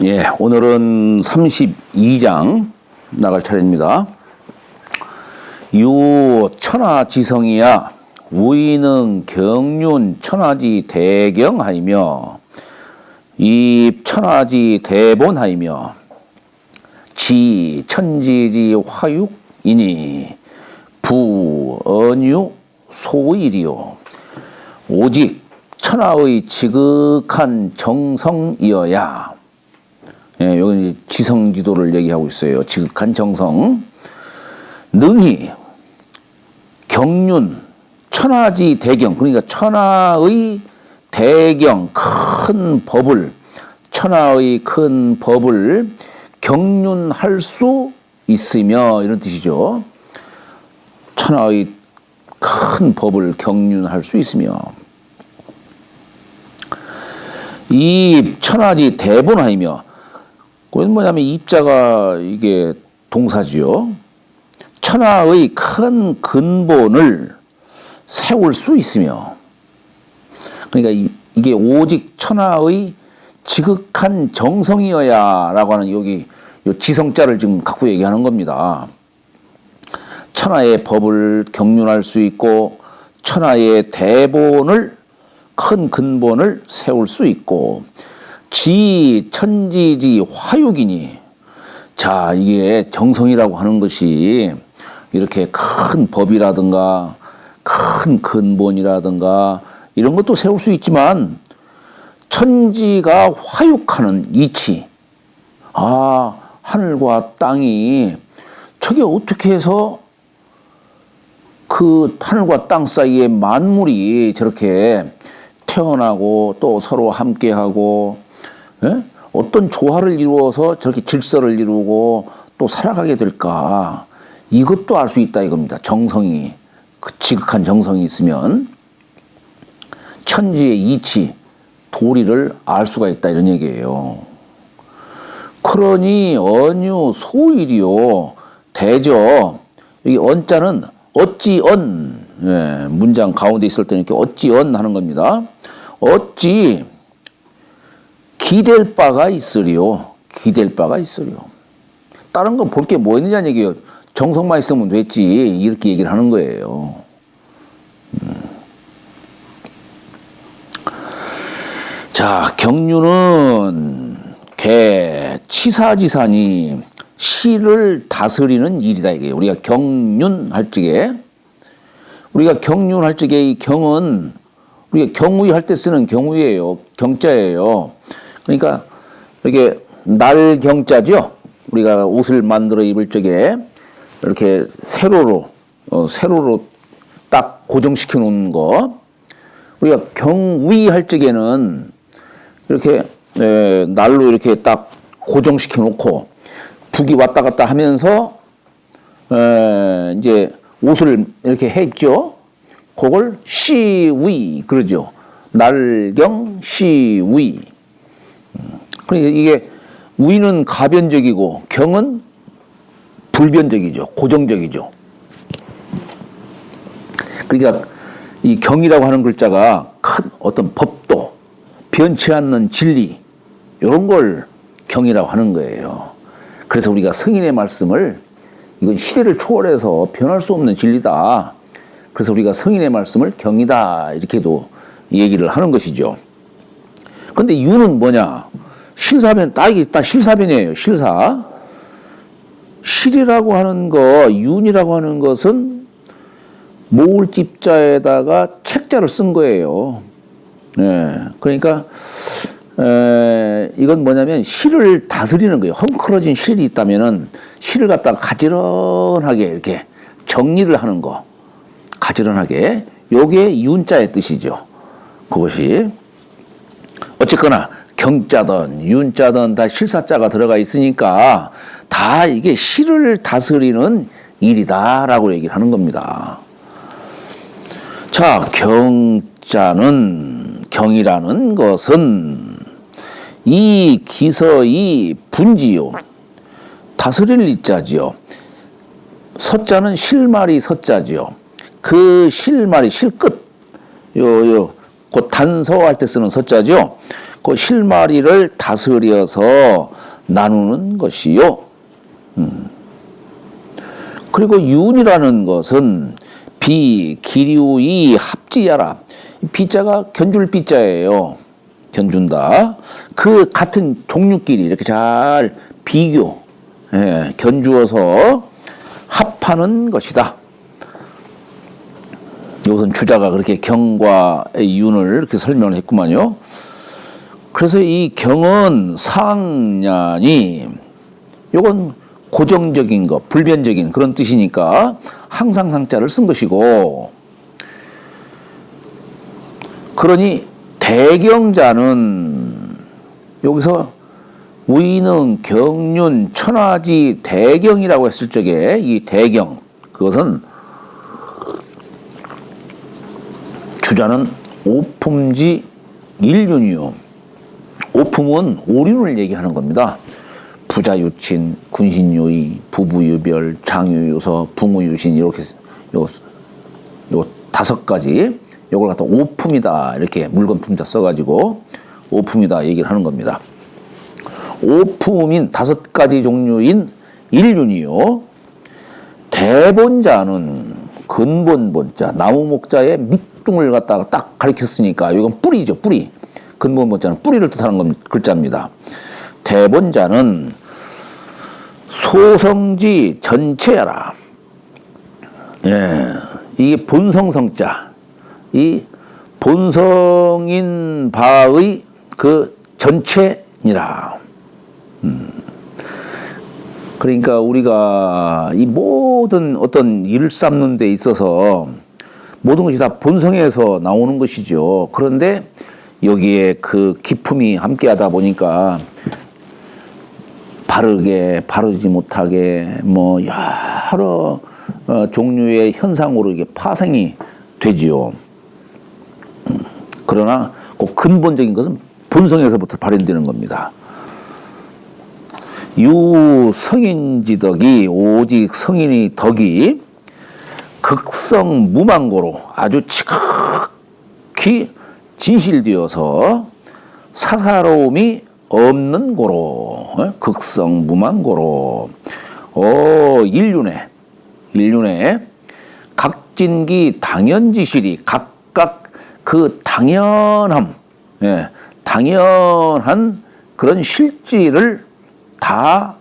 예, 오늘은 32장 나갈 차례입니다. 유 천하지성이야 우이능 경륜 천하지 대경하이며 입 천하지 대본하이며 지 천지지 화육이니 부 언유 소일이요 오직 천하의 지극한 정성이어야. 예, 여기 지성지도를 얘기하고 있어요. 지극한 정성. 능히 경륜 천하지 대경, 그러니까 천하의 대경 큰 법을, 천하의 큰 법을 경륜할 수 있으며, 이런 뜻이죠. 천하의 큰 법을 경륜할 수 있으며, 이 천하지 대본하이며, 그건 뭐냐면 입자가 이게 동사지요. 천하의 큰 근본을 세울 수 있으며, 그러니까 이게 오직 천하의 지극한 정성이어야라고 하는 여기 요 지성자를 지금 갖고 얘기하는 겁니다. 천하의 법을 경륜할 수 있고 천하의 대본을 큰 근본을 세울 수 있고 지 천지지 화육이니. 자, 이게 정성이라고 하는 것이 이렇게 큰 법이라든가 큰 근본이라든가 이런 것도 세울 수 있지만 천지가 화육하는 이치, 하늘과 땅이 저게 어떻게 해서 그 하늘과 땅 사이에 만물이 저렇게 태어나고 또 서로 함께하고, 예? 어떤 조화를 이루어서 저렇게 질서를 이루고 또 살아가게 될까, 이것도 알 수 있다 이겁니다. 정성이, 그 지극한 정성이 있으면 천지의 이치, 도리를 알 수가 있다 이런 얘기예요. 그러니 언유 소일이요 대저. 여기 언자는 어찌언, 예, 문장 가운데 있을 때는 이렇게 어찌언 하는 겁니다. 어찌 기댈 바가 있으리요. 기댈 바가 있으리요. 다른 건 볼 게 뭐 있느냐는 얘기예요. 정성만 있으면 됐지, 이렇게 얘기를 하는 거예요. 자, 경륜은 개 치사지산이 시를 다스리는 일이다 이게. 우리가 경륜할 적에, 이 경은 우리가 경우의 할 때 쓰는 경우예요. 경자예요. 그러니까 이렇게 날경자죠. 우리가 옷을 만들어 입을 적에 이렇게 세로로 딱 고정시켜 놓는 거. 우리가 경위 할 적에는 이렇게 날로 이렇게 딱 고정시켜 놓고 북이 왔다 갔다 하면서 이제 옷을 이렇게 했죠. 그걸 시위 그러죠. 날경 시위. 그러니까 이게 위는 가변적이고 경은 불변적이죠. 고정적이죠. 그러니까 이 경이라고 하는 글자가 큰 어떤 법도, 변치 않는 진리, 이런 걸 경이라고 하는 거예요. 그래서 우리가 성인의 말씀을, 이건 시대를 초월해서 변할 수 없는 진리다. 그래서 우리가 성인의 말씀을 경이다 이렇게도 얘기를 하는 것이죠. 근데 유는 뭐냐? 실사변, 이게 딱 실사변이에요. 실사. 실이라고 하는 거, 윤이라고 하는 것은 모을집자에다가 책자를 쓴 거예요. 예, 그러니까 이건 뭐냐면 실을 다스리는 거예요. 헝클어진 실이 있다면은 실을 갖다가 가지런하게 이렇게 정리를 하는 거. 가지런하게. 요게 윤자의 뜻이죠. 그것이. 어쨌거나 경자든 윤자든 다 실사자가 들어가 있으니까 다 이게 실을 다스리는 일이다라고 얘기를 하는 겁니다. 자, 경이라는 것은 이 기서의 분지요. 다스릴 이자지요. 서자는 실말이 서자지요. 그 실말이 실끝, 곧 단서할 때 쓰는 서자죠. 그 실마리를 다스려서 나누는 것이요. 그리고 윤이라는 것은 비, 기류이 합지야라. 비자가 견줄 비자예요. 견준다. 그 같은 종류끼리 이렇게 잘 비교, 견주어서 합하는 것이다. 이것은 주자가 그렇게 경과의 윤을 이렇게 설명을 했구만요. 그래서 이 경은 상년이 요건 고정적인 것, 불변적인 그런 뜻이니까 항상 상자를 쓴 것이고, 그러니 대경자는 여기서 위능, 경륜, 천하지, 대경이라고 했을 적에 이 대경, 그것은 주자는 오품지 일륜이요. 오품은 오륜을 얘기하는 겁니다. 부자유친, 군신요의, 부부유별, 장유유서, 붕우유신 이렇게 요 5가지 요걸 갖다 오품이다 이렇게 물건품자 써가지고 오품이다 얘기를 하는 겁니다. 오품인 5가지 종류인 일륜이요. 대본자는 근본본자, 나무목자의 밑둥을 갖다가 딱 가리켰으니까 이건 뿌리죠, 뿌리. 근본본자는 뿌리를 뜻하는 글자입니다. 대본자는 소성지 전체야라. 예, 이게 본성성자, 이 본성인 바의 그 전체니라. 그러니까 우리가 이 모든 어떤 일을 쌓는 데 있어서 모든 것이 다 본성에서 나오는 것이죠. 그런데 여기에 그 기품이 함께하다 보니까 바르게, 바르지 못하게 뭐 여러 종류의 현상으로 이게 파생이 되지요. 그러나 그 근본적인 것은 본성에서부터 발현되는 겁니다. 유성인지덕이 오직 성인의 덕이 극성 무망고로 아주 지극히 진실되어서 사사로움이 없는 고로, 극성 무망고로. 일륜에 각진기 당연지실이 각각 그 당연함, 당연한 그런 실지를 다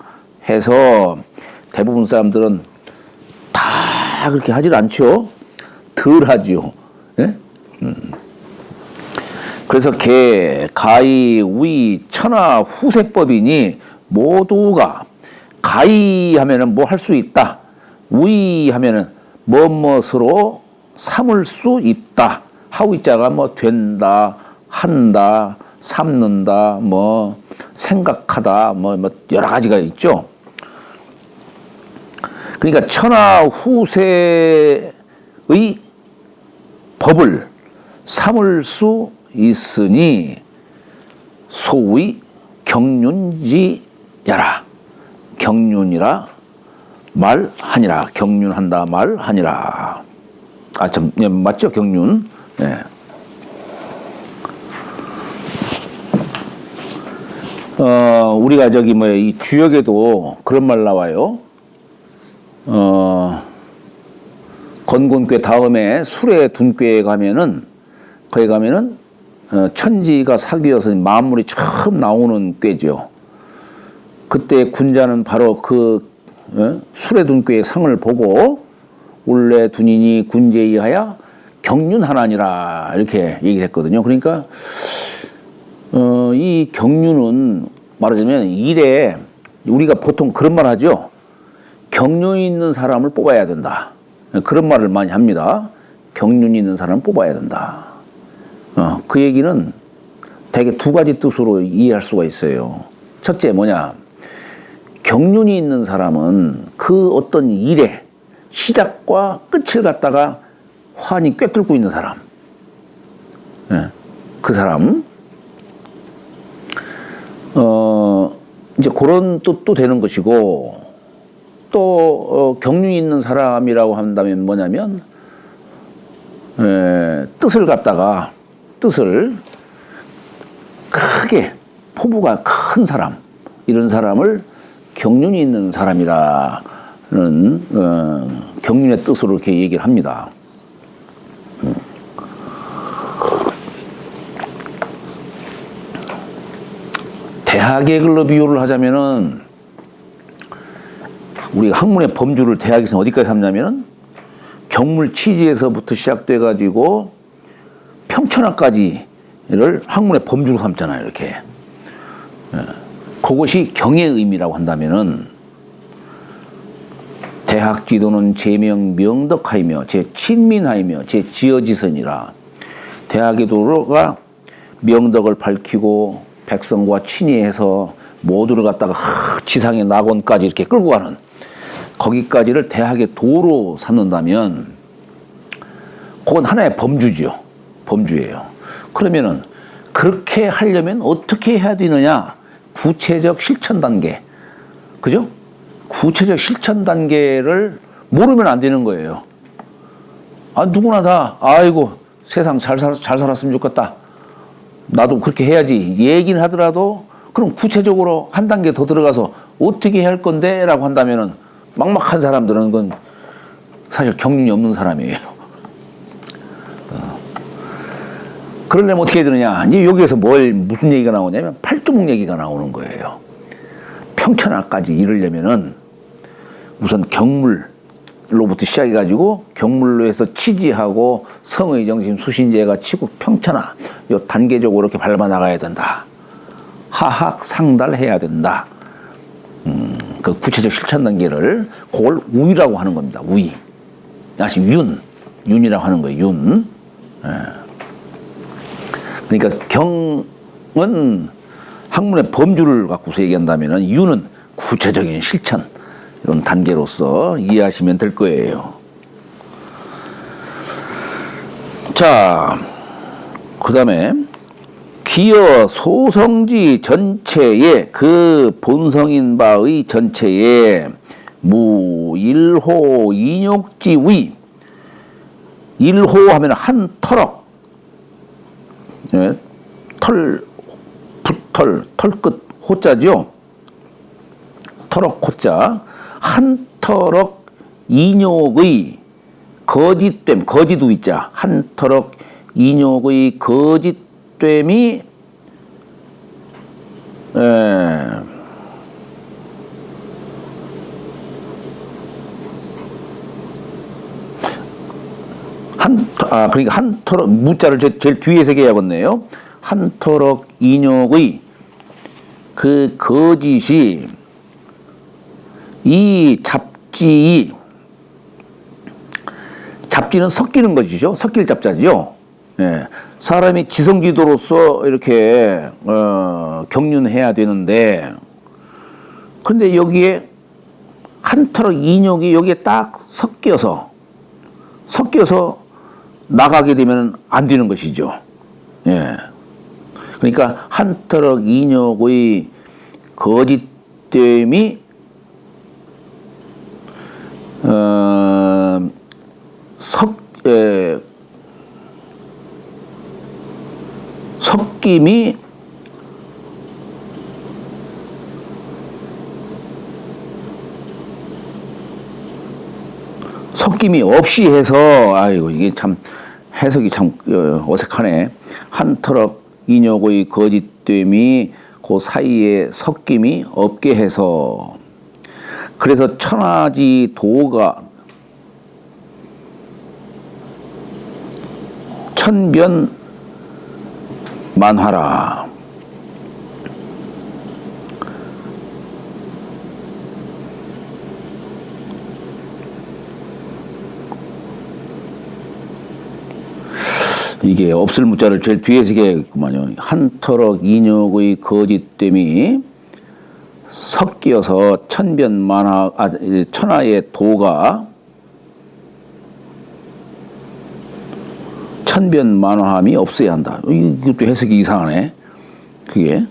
해서 대부분 사람들은 다 그렇게 하질 않죠. 덜 하지요. 그래서 개, 가히, 위, 천하, 후세법이니 모두가 가히 하면은 뭐 할 수 있다. 위 하면은 뭐뭐으로 삼을 수 있다. 하위자가 뭐 된다, 한다, 삼는다, 뭐 생각하다, 뭐 여러 가지가 있죠. 그러니까 천하 후세의 법을 삼을 수 있으니 소위 경륜지야라. 경륜이라 말하니라. 경륜한다 말하니라. 아, 참, 맞죠? 경륜. 네. 우리가 저기 이 주역에도 그런 말 나와요. 건곤괴 다음에 수레 둔괴에 가면은, 거기 가면은, 천지가 사귀어서 만물이 처음 나오는 꾀죠. 그때 군자는 바로 그, 수레 둔괴의 상을 보고, 올레 둔이니 군제이하야 경륜하나니라, 이렇게 얘기했거든요. 그러니까, 이 경륜은 말하자면 일에 우리가 보통 그런 말 하죠. 경륜이 있는 사람을 뽑아야 된다. 그런 말을 많이 합니다. 경륜이 있는 사람을 뽑아야 된다. 그 얘기는 대개 2가지 뜻으로 이해할 수가 있어요. 첫째 뭐냐? 경륜이 있는 사람은 그 어떤 일의 시작과 끝을 갖다가 환히 꿰뚫고 있는 사람. 그 사람. 이제 그런 뜻도 되는 것이고, 또 경륜이 있는 사람이라고 한다면 뭐냐면 뜻을 크게 포부가 큰 사람, 이런 사람을 경륜이 있는 사람이라는 경륜의 뜻으로 이렇게 얘기를 합니다. 대학의 글로 비유를 하자면은, 우리가 학문의 범주를 대학에서 어디까지 삼냐면은 경물 취지에서부터 시작돼 가지고 평천하까지를 학문의 범주로 삼잖아요. 이렇게. 그것이 경의 의미라고 한다면은, 대학 지도는 제명 명덕하이며 제 친민하이며 제 지어지선이라. 대학의 도로가 명덕을 밝히고 백성과 친의해서 모두를 갖다가 지상의 낙원까지 이렇게 끌고 가는, 거기까지를 대학의 도로 삼는다면 그건 하나의 범주지요. 범주예요. 그러면은 그렇게 하려면 어떻게 해야 되느냐? 구체적 실천 단계. 그죠? 구체적 실천 단계를 모르면 안 되는 거예요. 아, 누구나 다, 아이고, 세상 잘 살았으면 좋겠다. 나도 그렇게 해야지. 얘기는 하더라도, 그럼 구체적으로 한 단계 더 들어가서 어떻게 해야 할 건데? 라고 한다면은, 막막한 사람들은 그건 사실 경륜이 없는 사람이에요. 그러려면 어떻게 해야 되느냐? 이제 여기에서 무슨 얘기가 나오냐면, 팔두목 얘기가 나오는 거예요. 평천하까지 이르려면은, 우선 경물로부터 시작해가지고, 경물로 해서 치지하고, 성의 정신 수신제가 치고 평천하, 요 단계적으로 이렇게 밟아 나가야 된다. 하학 상달해야 된다. 그 구체적 실천 단계를, 그걸 우위라고 하는 겁니다. 우위. 다시 윤이라고 하는 거예요. 윤. 그러니까 경은 학문의 범주를 갖고서 얘기한다면, 윤은 구체적인 실천, 이런 단계로서 이해하시면 될 거예요. 자, 그 다음에 기여 소성지 전체에, 그 본성인 바의 전체에 무일호 인욕지 위. 일호 하면 한 터럭, 예, 털끝 호자죠. 터럭 호자. 한 터럭 인욕의 거짓됨, 거짓우 있자. 한 터럭 인욕의 거짓됨이, 그러니까 한 터럭, 무자를 제일 뒤에서 해야겠네요. 한 터럭 인욕의 그 거짓이, 이 잡지는 섞이는 것이죠. 섞일 잡자죠. 예. 사람이 지성지도로서 이렇게 경륜해야 되는데, 근데 여기에 한 터럭 인욕이 여기에 딱 섞여서 나가게 되면 안 되는 것이죠. 예. 그러니까 한 터럭 인욕의 거짓됨이 섞임이 없이 해서, 아이고, 이게 참 해석이 참 어색하네. 한 터럭 인욕의 거짓됨이 그 사이에 섞임이 없게 해서, 그래서 천하지 도가 천변 만화라. 이게 없을 무자를 제일 뒤에서 얘기했구만요. 한 터럭 인욕의 거짓됨이 섞여서 천하의 도가 천변만화함이 없어야 한다. 이것도 해석이 이상하네. 그게.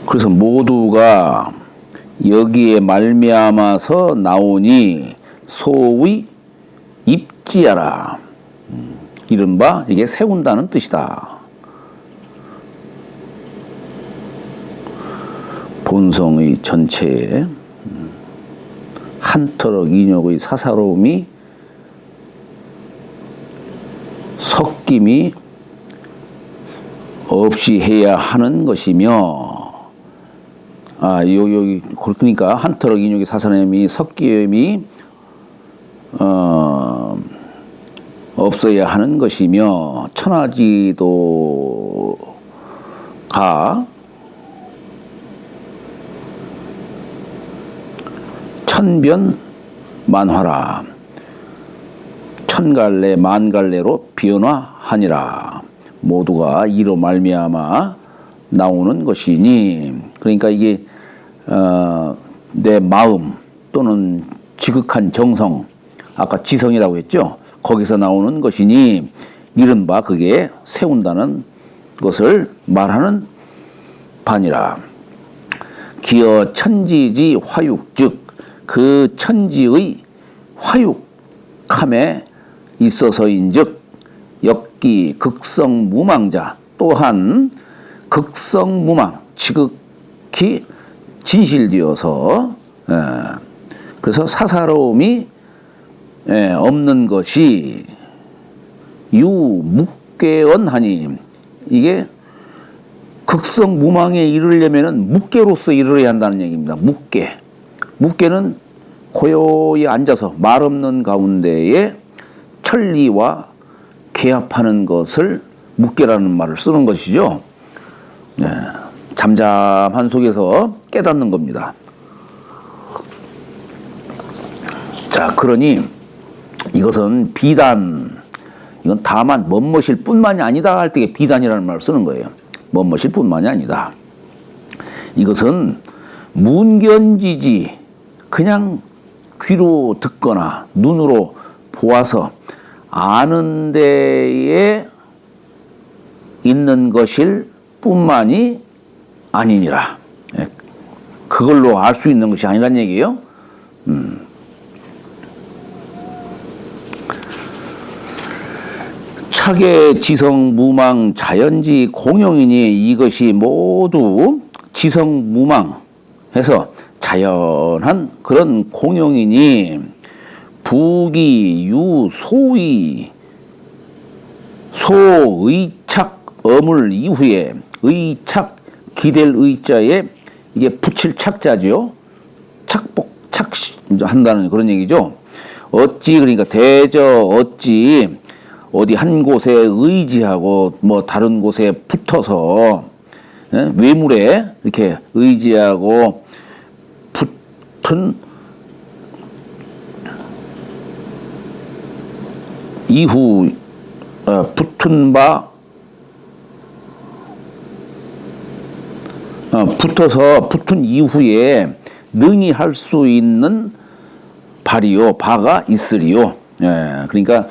그래서 모두가 여기에 말미암아서 나오니 소의 입지하라. 이른바 이게 세운다는 뜻이다. 본성의 전체에 한터럭 인욕의 사사로움이 섞임이 없이 해야 하는 것이며, 여기 그러니까 한터럭 인욕의 사사로움이 섞임이 없어야 하는 것이며, 천하지도가 천변 만화라. 천갈래 만갈래로 변화하니라. 모두가 이로 말미암아 나오는 것이니, 그러니까 이게 내 마음 또는 지극한 정성, 아까 지성이라고 했죠. 거기서 나오는 것이니 이른바 그게 세운다는 것을 말하는 바니라. 기어 천지지 화육즉 그 천지의 화육함에 있어서인즉 역기 극성무망자, 또한 극성무망 지극히 진실되어서 그래서 사사로움이 없는 것이 유묵계언하니, 이게 극성무망에 이르려면은 묵계로서 이르러야 한다는 얘기입니다. 묵계는 고요히 앉아서 말 없는 가운데에 천리와 개합하는 것을 묵계라는 말을 쓰는 것이죠. 잠잠한 속에서 깨닫는 겁니다. 자, 그러니 이것은 비단, 이건 다만 멋멋일 뿐만이 아니다 할 때 비단이라는 말을 쓰는 거예요. 멋멋일 뿐만이 아니다. 이것은 문견지지, 그냥 귀로 듣거나 눈으로 보아서 아는 데에 있는 것일 뿐만이 아니니라. 그걸로 알 수 있는 것이 아니란 얘기예요. 착의 지성 무망 자연지 공용이니, 이것이 모두 지성 무망해서 자연한 그런 공용이니, 부기 유소의 소의착 어물 이후에, 의착 기댈 의자에 이게 붙일 착자죠. 착복 한다는 그런 얘기죠. 어찌, 그러니까 대저 어찌 어디 한 곳에 의지하고 뭐 다른 곳에 붙어서 외물에 이렇게 의지하고 붙은 이후 붙은 바 붙어서 붙은 이후에 능히 할 수 있는 발이요 바가 있으리요. 그러니까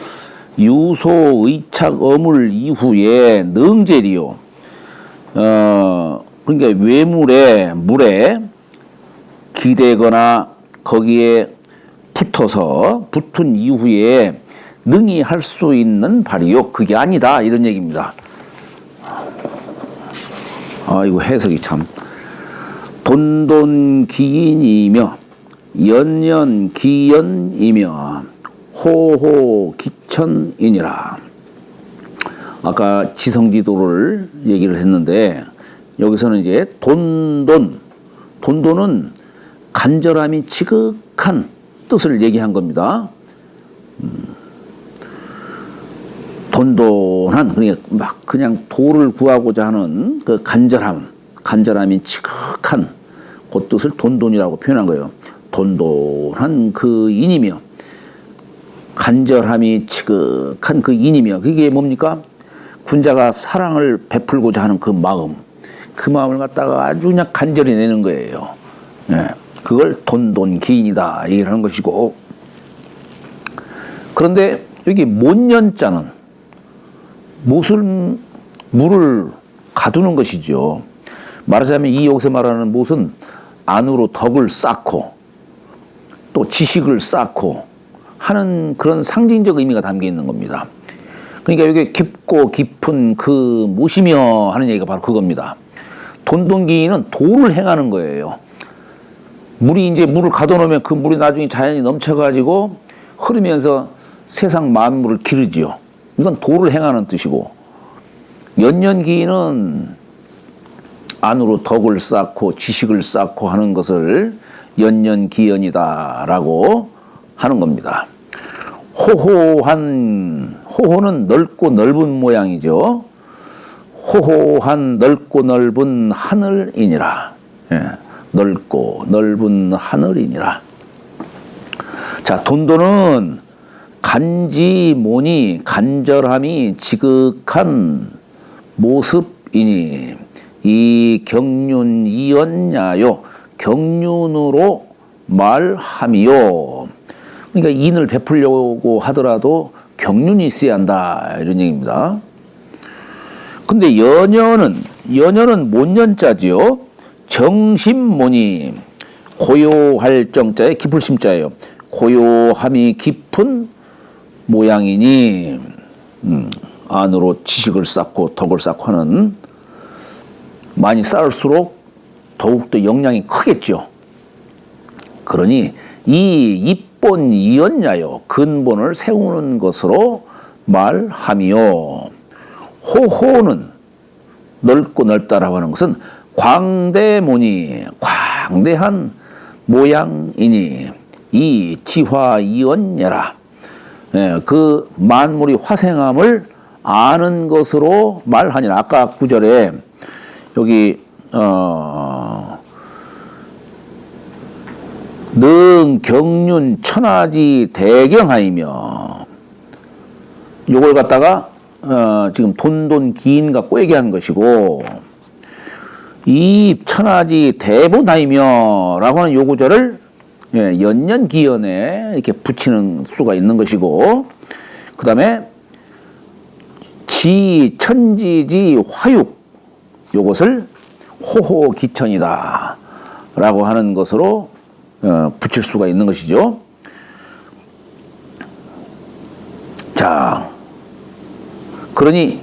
유소 의착 어물 이후에 능제리요. 그러니까 외물에 물에 기대거나 거기에 붙어서 붙은 이후에 능히 할 수 있는 발이요 그게 아니다, 이런 얘기입니다. 이거 해석이 참. 돈돈기인이며 연연기연이며 호호기천이니라. 아까 지성지도를 얘기를 했는데, 여기서는 이제 돈돈은 간절함이 지극한 뜻을 얘기한 겁니다. 돈돈한, 그러니까 막 그냥 도를 구하고자 하는 그 간절함이 지극한 그 뜻을 돈돈이라고 표현한 거예요. 돈돈한 그 인이며, 간절함이 지극한 그 인이며, 그게 뭡니까? 군자가 사랑을 베풀고자 하는 그 마음을 갖다가 아주 그냥 간절히 내는 거예요. 그걸 돈돈기인이다 얘기를 하는 것이고, 그런데 여기 못연자는 물을 가두는 것이죠. 말하자면 이 여기서 말하는 못은 안으로 덕을 쌓고 또 지식을 쌓고 하는 그런 상징적 의미가 담겨 있는 겁니다. 그러니까 이게 깊고 깊은 그 못이며 하는 얘기가 바로 그겁니다. 돈돈기인은 도를 행하는 거예요. 물이 이제 물을 가둬놓으면 그 물이 나중에 자연히 넘쳐가지고 흐르면서 세상 만물을 기르지요. 이건 도를 행하는 뜻이고, 연년기인은 안으로 덕을 쌓고 지식을 쌓고 하는 것을 연년기연이다라고 하는 겁니다. 호호는 넓고 넓은 모양이죠. 호호한 넓고 넓은 하늘이니라. 예, 넓고 넓은 하늘이니라. 자, 돈도는 간지모니 간절함이 지극한 모습이니 이 경륜이언야요, 경륜으로 말함이요. 그러니까 인을 베풀려고 하더라도 경륜이 있어야 한다, 이런 얘기입니다. 근데 연연은 못연자지요. 정심모니, 고요할 정자에 깊을 심자예요. 고요함이 깊은 모양이니 안으로 지식을 쌓고 덕을 쌓고 하는, 많이 쌓을수록 더욱더 영향이 크겠죠. 그러니 이 입본 이언야요, 근본을 세우는 것으로 말하며, 호호는 넓고 넓다라고 하는 것은 광대모니, 광대한 모양이니 이 지화 이언야라. 예, 그 만물이 화생함을 아는 것으로 말하니라. 아까 구절에 여기 능 경륜 천하지 대경하이며, 요걸 갖다가 지금 돈돈기인 갖고 얘기하는 것이고, 이 천하지 대본하이며 라고 하는 요 구절을 연년기연에 이렇게 붙이는 수가 있는 것이고, 그 다음에 천지지 화육, 요것을 호호기천이다 라고 하는 것으로 붙일 수가 있는 것이죠. 자, 그러니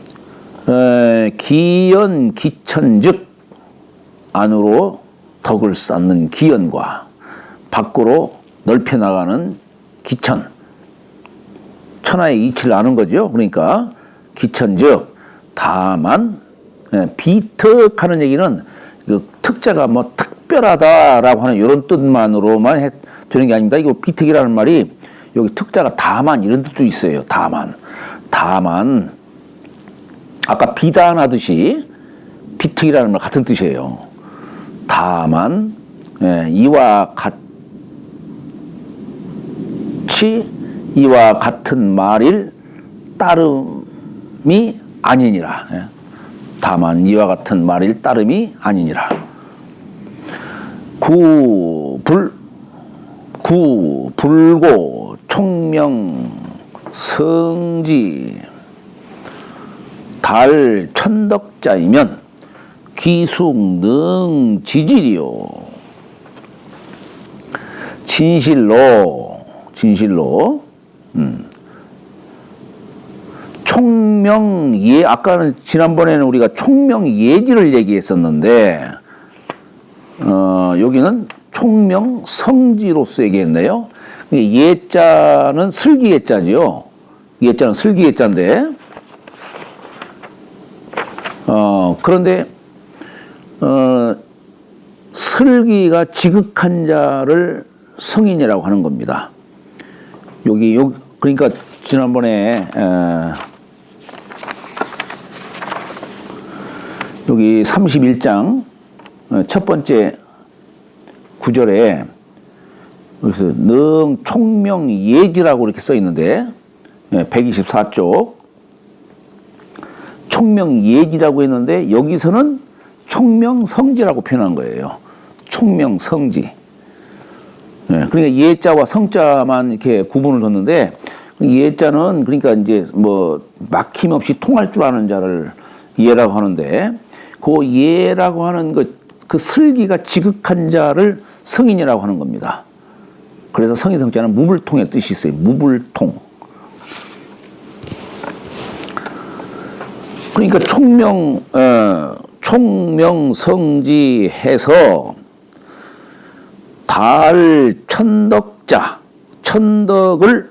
기연 기천즉 안으로 덕을 쌓는 기연과 밖으로 넓혀 나가는 기천, 천하의 이치를 아는 거죠. 그러니까 기천즉 다만, 비특하는 얘기는 그 특자가 뭐 특별하다라고 하는 이런 뜻만으로만 되는 게 아닙니다. 이거 비특이라는 말이 여기 특자가 다만 이런 뜻도 있어요. 다만 아까 비단하듯이 비특이라는 말 같은 뜻이에요. 다만 이와 같은 말일 따름이 아니니라. 다만 이와 같은 말일 따름이 아니니라. 불고 총명 성지 달 천덕자이면 기숙 능 지질이요. 진실로 총명예, 아까는 지난번에는 우리가 총명예지를 얘기했었는데 여기는 총명성지로서 얘기했네요. 예자는 슬기예자지요. 예자는 슬기예자인데 그런데 슬기가 지극한 자를 성인이라고 하는 겁니다. 그러니까 지난번에 여기 31장 첫 번째 구절에 여기서 능 총명예지라고 이렇게 써 있는데 124쪽 총명예지라고 했는데 여기서는 총명성지라고 표현한 거예요. 총명성지. 그러니까 예자와 성자만 이렇게 구분을 뒀는데, 예자는 그러니까 이제 뭐 막힘없이 통할 줄 아는 자를 예라고 하는데, 그 예라고 하는 그 그 슬기가 지극한 자를 성인이라고 하는 겁니다. 그래서 성인성자는 무불통의 뜻이 있어요. 무불통. 그러니까 총명성지해서 달 천덕자, 천덕을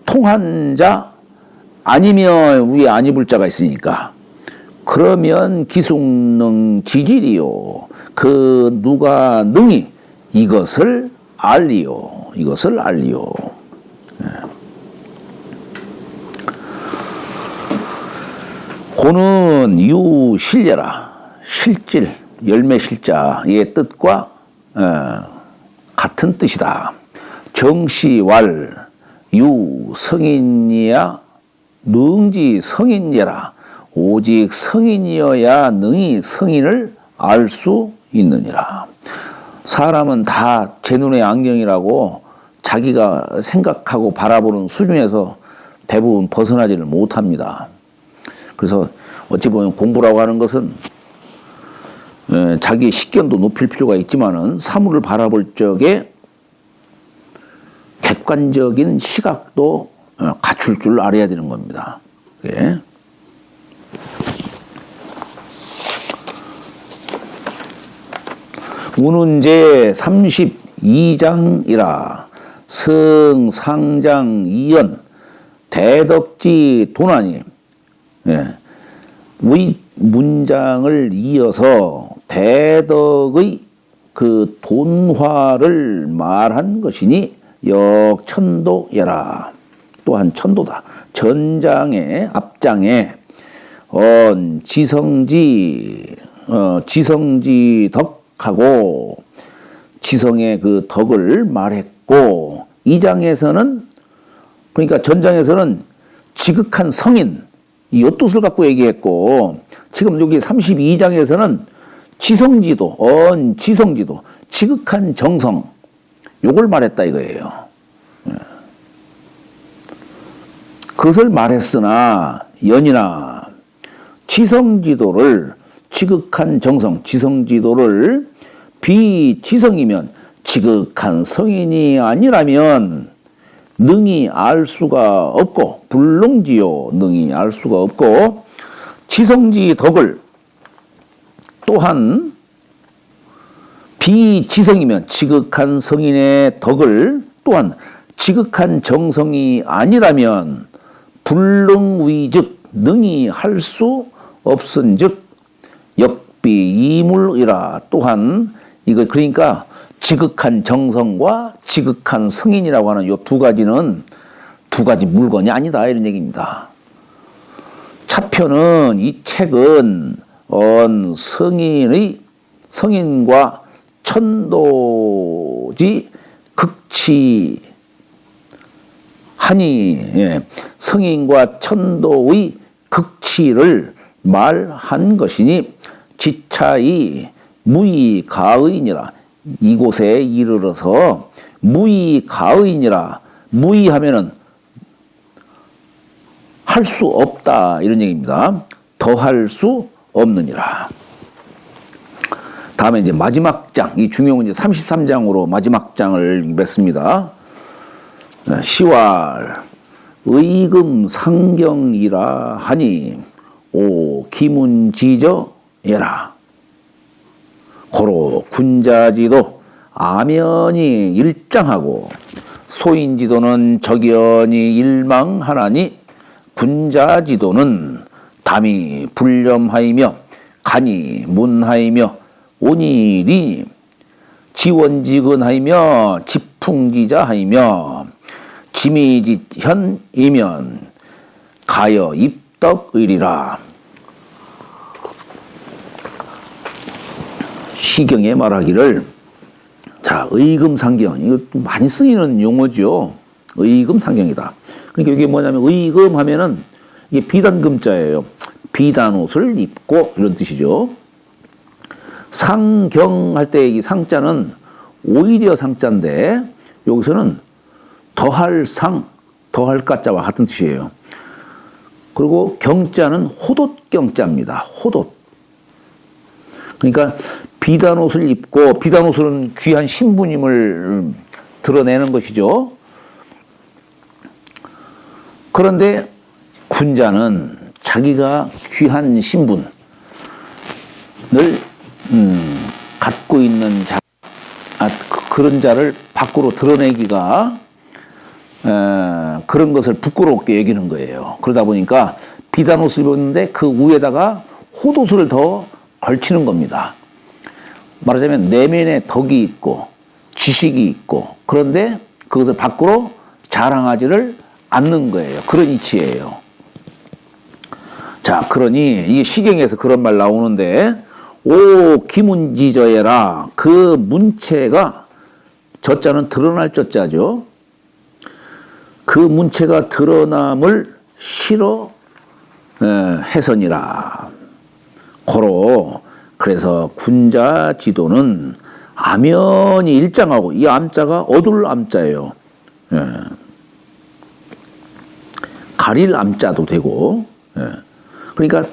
통한 자 아니면 위에 아니불자가 있으니까 그러면 기숙능 지질이요. 그 누가 능히 이것을 알리요. 이것을 알리요. 고는 유실례라. 실질, 열매실자의 뜻과 같은 뜻이다. 정시왈 유성인이야 능지 성인예라. 오직 성인이어야 능히 성인을 알 수 있느니라. 사람은 다 제 눈의 안경이라고 자기가 생각하고 바라보는 수준에서 대부분 벗어나지를 못합니다. 그래서 어찌 보면 공부라고 하는 것은 자기의 식견도 높일 필요가 있지만은 사물을 바라볼 적에 객관적인 시각도 갖출 줄 알아야 되는 겁니다. 예. 운운제 32장이라 성상장 이연 대덕지 도난이 문장을 이어서 대덕의 그 돈화를 말한 것이니 역천도여라. 또한 천도다. 전장의 앞장에 지성지 덕하고 지성의 그 덕을 말했고, 이 장에서는 그러니까 전장에서는 지극한 성인 이 뜻을 갖고 얘기했고, 지금 여기 32장에서는 지성지도, 지성지도, 지극한 정성, 요걸 말했다 이거예요. 그것을 말했으나 연이나 지성지도를, 지극한 정성, 지성지도를 비지성이면 지극한 성인이 아니라면 능히 알 수가 없고, 불능지요 능히 알 수가 없고, 지성지 덕을 또한 비지성이면 지극한 성인의 덕을 또한 지극한 정성이 아니라면 불능위즉 능히 할 수 없은즉 역비이물이라. 또한 이거 그러니까 지극한 정성과 지극한 성인이라고 하는 이 두 가지는 두 가지 물건이 아니다 이런 얘기입니다. 차편은 이 책은 성인과 천도지 극치하니, 성인과 천도의 극치를 말한 것이니 지차이 무의가의니라. 이곳에 이르러서 무의가의니라. 무의하면은 할 수 없다 이런 얘기입니다. 더할 수 없느니라. 다음에 이제 마지막 장, 이 중용 이제 33장으로 마지막 장을 맺습니다. 시왈 의금 상경이라 하니 오 기문지저예라. 고로 군자지도 아면이 일장하고 소인지도는 적연이 일망하나니 군자지도는 담이 불렴하이며 간이 문하이며 온일이니 지원지근하이며 지풍지자하이며 지미지현이면 가여 입덕의리라. 시경에 말하기를, 자, 의금상경, 이거 많이 쓰이는 용어죠. 의금상경이다. 그러니까 이게 뭐냐면 의금하면은 이게 비단금자예요. 비단 옷을 입고 이런 뜻이죠. 상경할 때 이 상자는 오히려 상자인데 여기서는 더할 상, 더할 가자와 같은 뜻이에요. 그리고 경자는 호돛경자입니다. 호돛. 그러니까 비단 옷을 입고, 비단 옷은 귀한 신분임을 드러내는 것이죠. 그런데 군자는 자기가 귀한 신분을 갖고 있는 자, 그런 자를 밖으로 드러내기가 그런 것을 부끄럽게 여기는 거예요. 그러다 보니까 비단 옷을 입었는데 그 위에다가 호옷을 더 걸치는 겁니다. 말하자면 내면에 덕이 있고 지식이 있고, 그런데 그것을 밖으로 자랑하지를 않는 거예요. 그런 이치예요. 자, 그러니 이게 시경에서 그런 말 나오는데, 오 기문지저해라. 그 문체가, 저자는 드러날 저자죠. 그 문체가 드러남을 싫어 해서니라. 고로 그래서 군자 지도는 암연히 일장하고, 이 암자가 어둘 암자예요. 가릴 암자도 되고, 그러니까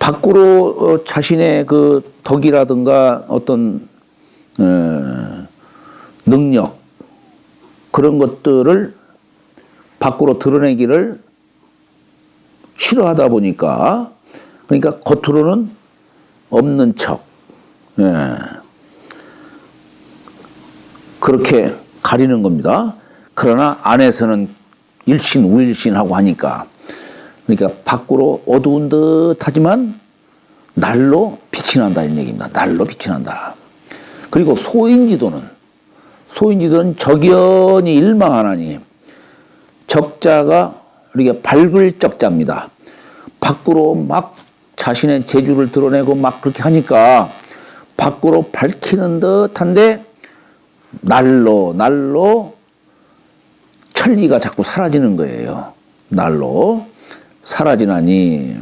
밖으로 자신의 그 덕이라든가 어떤 능력, 그런 것들을 밖으로 드러내기를 싫어하다 보니까, 그러니까 겉으로는 없는 척, 그렇게 가리는 겁니다. 그러나 안에서는 일신 우일신하고 하니까, 그러니까 밖으로 어두운 듯 하지만 날로 빛이 난다, 이런 얘기입니다. 날로 빛이 난다. 그리고 소인지도는 적연히 일망하나니, 적자가 이렇게 밝을 적자입니다. 밖으로 막 자신의 재주를 드러내고 막 그렇게 하니까 밖으로 밝히는 듯한데 날로 천리가 자꾸 사라지는 거예요. 날로 사라지나니.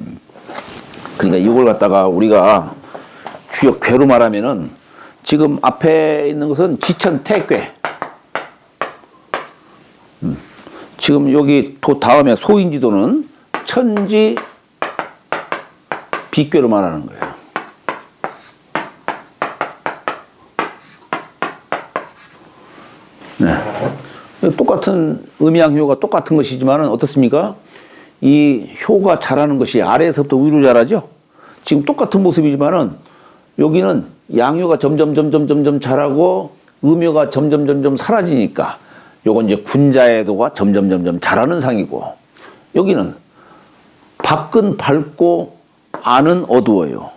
그러니까 이걸 갖다가 우리가 주역 괴로 말하면은, 지금 앞에 있는 것은 지천태괴, 지금 여기 다음에 소인지도는 천지 비괴로 말하는 거예요. 네. 똑같은 음양효가 똑같은 것이지만 어떻습니까? 이 효가 자라는 것이 아래에서부터 위로 자라죠. 지금 똑같은 모습이지만은 여기는 양효가 점점 자라고 음효가 점점 사라지니까, 요건 이제 군자의도가 점점 자라는 상이고, 여기는 밖은 밝고 안은 어두워요.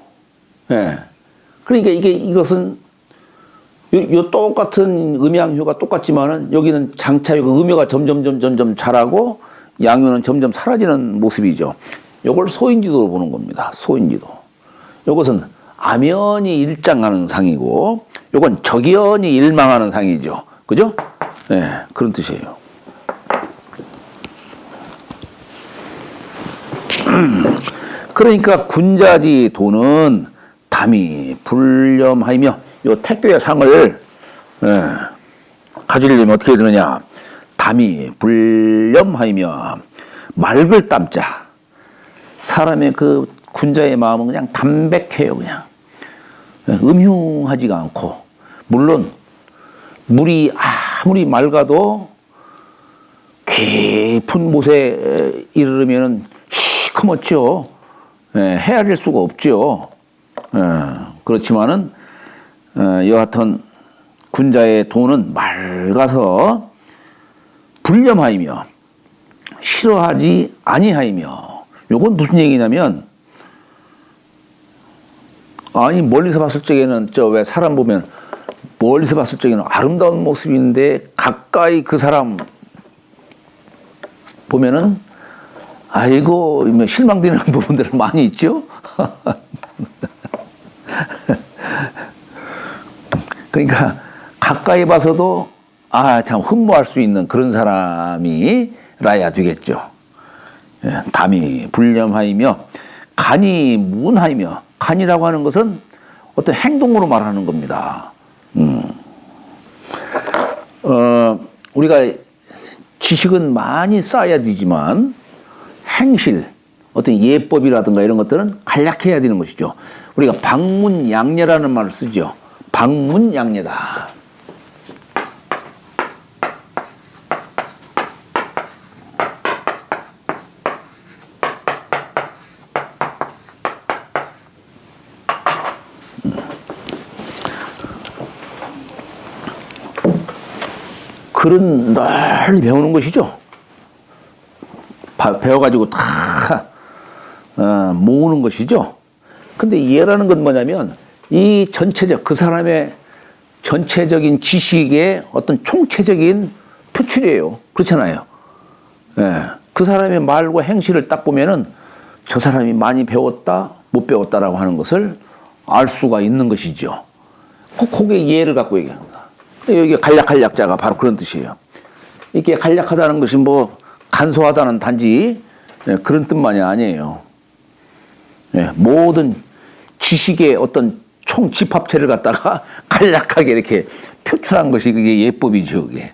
예. 그러니까 이것은 요 똑같은 음양효가 똑같지만은 여기는 장차효가 음효가 점점 자라고 양효는 점점 사라지는 모습이죠. 요걸 소인지도로 보는 겁니다. 소인지도. 요것은 암연히 일장하는 상이고, 요건 적연히 일망하는 상이죠. 그죠? 네, 그런 뜻이에요. 그러니까 군자지 도는 담이 불념하며, 요 택교의 상을 가지려면 어떻게 되느냐? 담이 불념하며 맑을 땀자. 사람의 그 군자의 마음은 그냥 담백해요. 그냥 음흉하지가 않고, 물론 물이 아무리 맑아도 깊은 못에 이르르면 시커멓죠. 헤아릴 수가 없죠. 그렇지만은 여하튼 군자의 도는 맑아서 불념하이며 싫어하지 아니하이며. 요건 무슨 얘기냐면, 아니 멀리서 봤을 적에는 왜 사람 보면 멀리서 봤을 적에는 아름다운 모습인데 가까이 그 사람 보면은 아이고 실망되는 부분들은 많이 있죠. 그러니까 가까이 봐서도 참 흠모할 수 있는 그런 사람이라야 되겠죠. 담이 불념하이며 간이 문하이며, 간이라고 하는 것은 어떤 행동으로 말하는 겁니다. 우리가 지식은 많이 쌓아야 되지만 행실, 어떤 예법이라든가 이런 것들은 간략해야 되는 것이죠. 우리가 방문양례라는 말을 쓰죠. 방문양례다. 글은 널리 배우는 것이죠. 배워가지고 다 모으는 것이죠. 근데 예라는 건 뭐냐면 이 전체적 그 사람의 전체적인 지식의 어떤 총체적인 표출이에요. 그렇잖아요. 예. 그 사람의 말과 행실을 딱 보면은 저 사람이 많이 배웠다, 못 배웠다라고 하는 것을 알 수가 있는 것이죠. 그게 예를 갖고 얘기합니다. 여기 간략자가 바로 그런 뜻이에요. 이게 간략하다는 것이 뭐 간소하다는 단지 그런 뜻만이 아니에요. 모든 지식의 어떤 총집합체를 갖다가 간략하게 이렇게 표출한 것이 그게 예법이죠. 그게.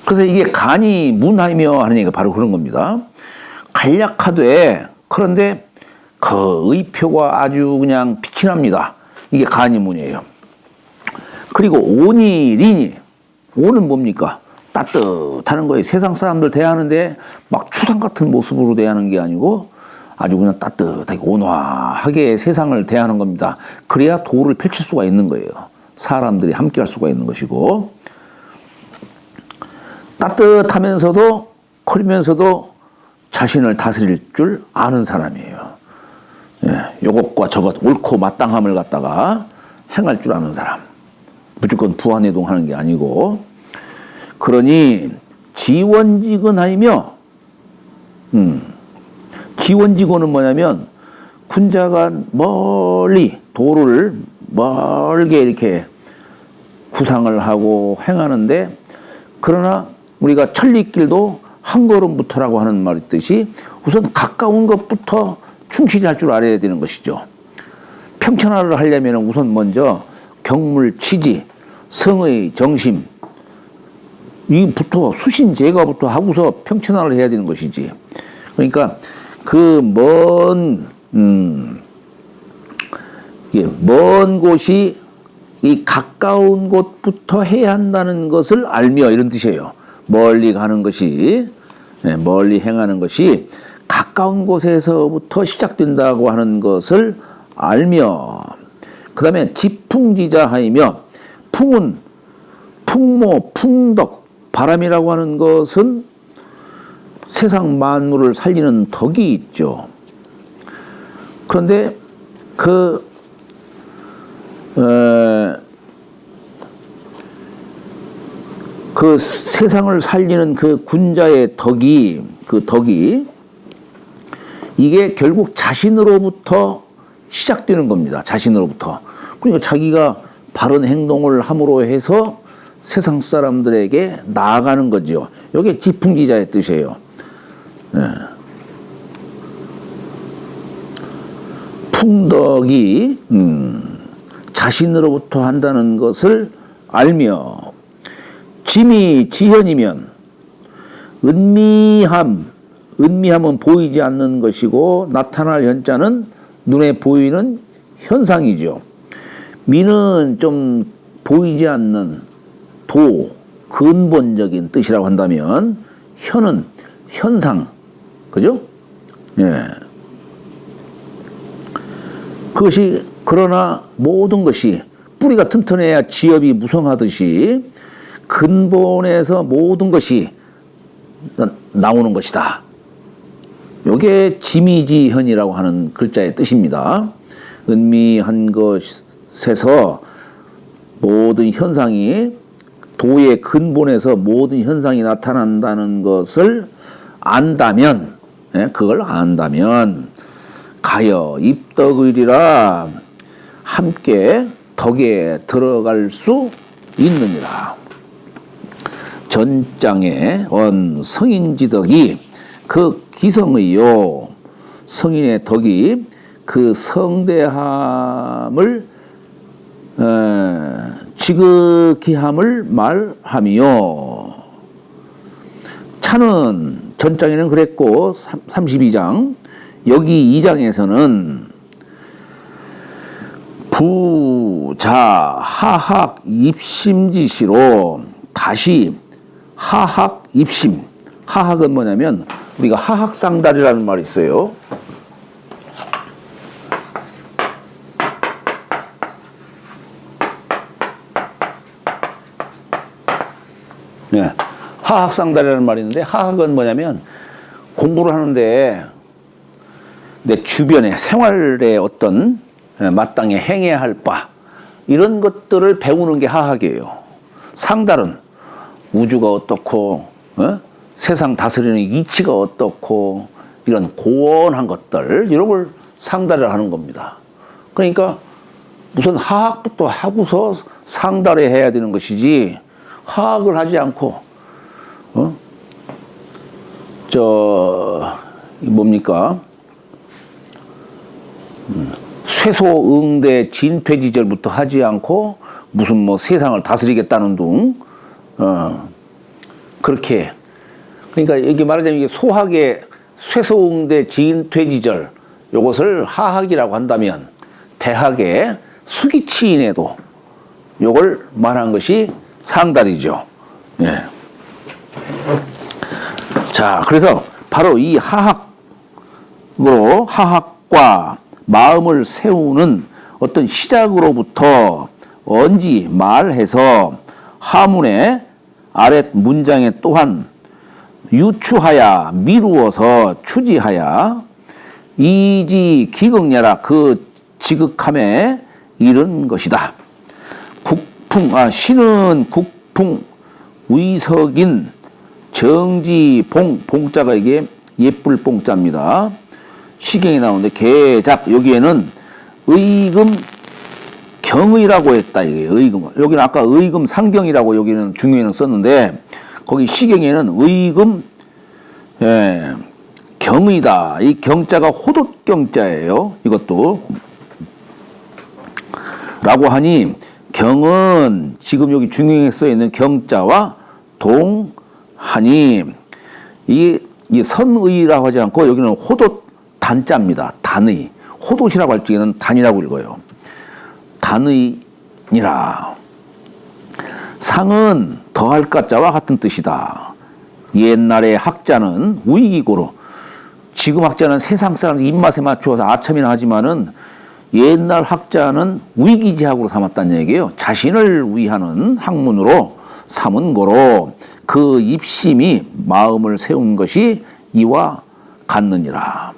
그래서 이게 간이 문하이며 하는 얘기가 바로 그런 겁니다. 간략하되 그런데 그 의표가 아주 그냥 빛이 납니다. 이게 간이 문이에요. 그리고 온이 리니. 온은 뭡니까? 따뜻하는 거예요. 세상 사람들 대하는데 막 추상 같은 모습으로 대하는 게 아니고 아주 그냥 따뜻하게 온화하게 세상을 대하는 겁니다. 그래야 도를 펼칠 수가 있는 거예요. 사람들이 함께 할 수가 있는 것이고, 따뜻하면서도 그러면서도 자신을 다스릴 줄 아는 사람이에요. 요것과 저것 옳고 마땅함을 갖다가 행할 줄 아는 사람. 무조건 부안해동하는 게 아니고. 그러니 지원직언하이며, 지원직언은 뭐냐면 군자가 멀리 도를 멀게 이렇게 구상을 하고 행하는데, 그러나 우리가 천리길도 한 걸음부터라고 하는 말 있듯이 우선 가까운 것부터 충실히 할 줄 알아야 되는 것이죠. 평천하를 하려면 우선 먼저 경물 취지, 성의 정심, 이부터 수신제가부터 하고서 평천하를 해야 되는 것이지. 그러니까 그 먼 곳이 이 가까운 곳부터 해야 한다는 것을 알며, 이런 뜻이에요. 멀리 가는 것이, 멀리 행하는 것이 가까운 곳에서부터 시작된다고 하는 것을 알며, 그 다음에 지풍지자하이며, 풍은 풍모, 풍덕, 바람이라고 하는 것은 세상 만물을 살리는 덕이 있죠. 그런데 그 세상을 살리는 그 군자의 덕이, 이게 결국 자신으로부터 시작되는 겁니다. 자신으로부터. 그러니까 자기가 바른 행동을 함으로 해서 세상 사람들에게 나아가는 거죠. 이게 지풍지자의 뜻이에요. 풍덕이 자신으로부터 한다는 것을 알며, 짐이 지현이면 은미함은 보이지 않는 것이고 나타날 현자는 눈에 보이는 현상이죠. 미는 좀 보이지 않는 도, 근본적인 뜻이라고 한다면, 현은 현상, 그죠? 그것이, 그러나 모든 것이 뿌리가 튼튼해야 지엽이 무성하듯이 근본에서 모든 것이 나오는 것이다. 이게 지미지현이라고 하는 글자의 뜻입니다. 은미한 것에서 모든 현상이, 도의 근본에서 모든 현상이 나타난다는 것을 안다면, 그걸 안다면 가여 입덕의리라 함께 덕에 들어갈 수 있느니라. 전장에 원 성인지덕이 그 기성의요, 성인의 덕이 그 성대함을 지극히함을 말하며. 차는 전장에는 그랬고 32장 여기 2장에서는 부자 하학 입심지시로 다시 하학 입심. 하학은 뭐냐면 우리가 하학상달이라는 말이 있어요. 네. 하학상달이라는 말이 있는데 하학은 뭐냐면 공부를 하는데 내 주변에 생활에 어떤 마땅히 행해야 할 바 이런 것들을 배우는 게 하학이에요. 상달은 우주가 어떻고 세상 다스리는 이치가 어떻고 이런 고원한 것들 이런 걸 상달을 하는 겁니다. 그러니까 우선 하학부터 하고서 상달에 해야 되는 것이지 하학을 하지 않고 뭡니까? 쇠소응대 진퇴지절부터 하지 않고 무슨 뭐 세상을 다스리겠다는 둥 그렇게 그러니까 이게 말하자면 이게 소학의 쇠소응대 진퇴지절 요것을 하학이라고 한다면 대학의 수기치인에도 요걸 말한 것이 상달이죠. 예. 자, 그래서 바로 이 하학으로 하학과 마음을 세우는 어떤 시작으로부터 언지 말해서 하문의 아랫 문장에 또한 유추하야 미루어서 추지하야 이지 기극야라 그 지극함에 이른 것이다. 신은 국풍 위석인 정지봉 봉자가 이게 예쁠 봉자입니다. 시경에 나오는데 개작 여기에는 의금 경의라고 했다. 이게 의금 여기는 아까 의금 상경이라고 여기는 중요에는 썼는데 거기 시경에는 의금 경의다. 이 경자가 호돛경자예요. 이것도 라고 하니 경은 지금 여기 중용에 써 있는 경자와 동하니 이 선의라고 하지 않고 여기는 호돛 단자입니다. 단의 호돛이라고 할 적에는 단이라고 읽어요. 단의니라. 상은 더할 가자와 같은 뜻이다. 옛날의 학자는 우익이고로 지금 학자는 세상 사람 입맛에 맞추어서 아첨이나 하지만은 옛날 학자는 위기지학으로 삼았다는 얘기예요. 자신을 위하는 학문으로 삼은 거로 그 입심이 마음을 세운 것이 이와 같느니라.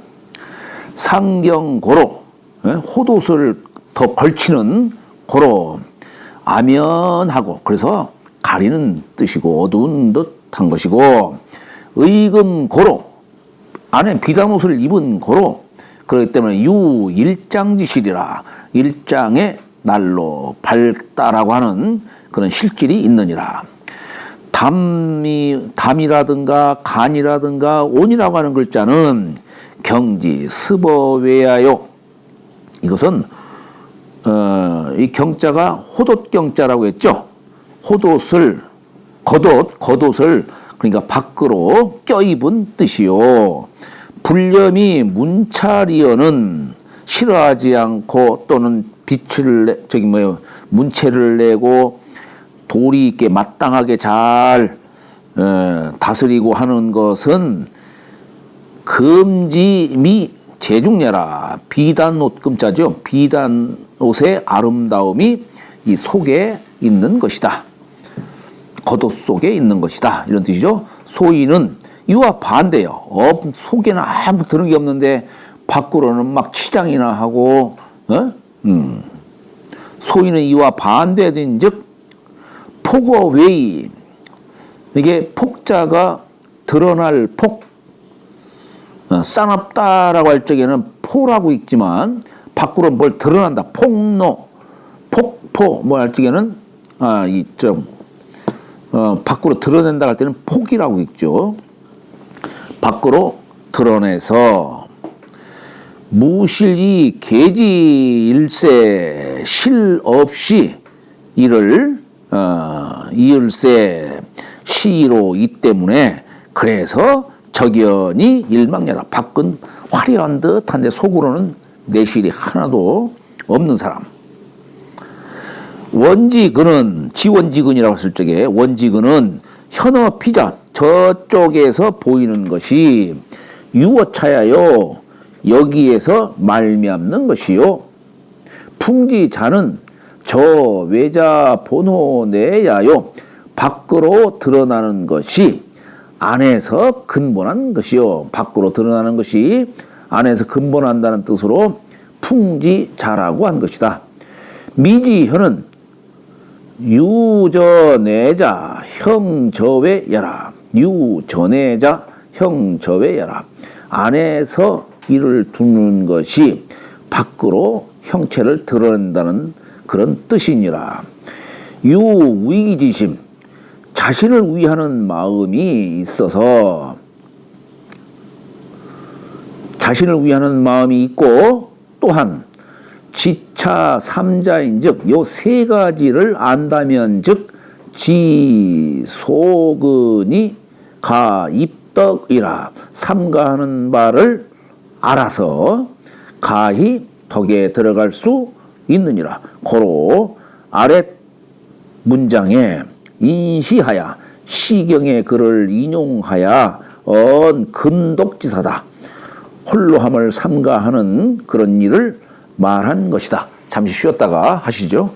상경고로 호돛을 더 걸치는 고로 아면하고 그래서 가리는 뜻이고 어두운 듯한 것이고 의금고로 안에 비단 옷을 입은 고로 그렇기 때문에 유일장지실이라 일장의 날로 밝다라고 하는 그런 실질이 있느니라. 담이라든가 간이라든가 온이라고 하는 글자는 경지 스버외야요. 이것은 이 경자가 호돛경자라고 했죠. 호돛을 겉옷을 그러니까 밖으로 껴입은 뜻이요. 불념이 문찰이여는 싫어하지 않고 또는 문체를 내고 도리 있게 마땅하게 잘 다스리고 하는 것은 금지미 제중야라. 비단옷 금자죠. 비단옷의 아름다움이 이 속에 있는 것이다. 겉옷 속에 있는 것이다. 이런 뜻이죠. 소위는 이와 반대요. 속에는 아무 드는 게 없는데 밖으로는 막 치장이나 하고 소위는 이와 반대된즉 폭어웨이 이게 폭자가 드러날 폭 싸납다라고 할 적에는 포라고 읽지만 밖으로 뭘 드러난다. 폭로 폭포 뭐 할 적에는 밖으로 드러낸다 할 때는 폭이라고 읽죠. 밖으로 드러내서 무실이 계지일세 실 없이 이를 이을세 시로 이 때문에 그래서 적연이 일망야라. 밖은 화려한 듯한데 속으로는 내실이 하나도 없는 사람. 원지근은 지원지근이라고 했을 적에 원지근은 현어 피자 저쪽에서 보이는 것이 유어차야요. 여기에서 말미암는 것이요. 풍지자는 저 외자 본호 내야요. 밖으로 드러나는 것이 안에서 근본한 것이요. 밖으로 드러나는 것이 안에서 근본한다는 뜻으로 풍지자라고 한 것이다. 미지현은 유전내자 형저외야라. 유전내자 형저외야라. 안에서 이를 두는 것이 밖으로 형체를 드러낸다는 그런 뜻이니라. 유위기지심 자신을 위하는 마음이 있어서 자신을 위하는 마음이 있고 또한 지차 삼자인즉 요 세 가지를 안다면 즉 지소근이 가입덕이라. 삼가하는 바를 알아서 가히 덕에 들어갈 수 있느니라. 고로 아랫 문장에 인시하야 시경의 글을 인용하야 근독지사다. 홀로함을 삼가하는 그런 일을 말한 것이다. 잠시 쉬었다가 하시죠.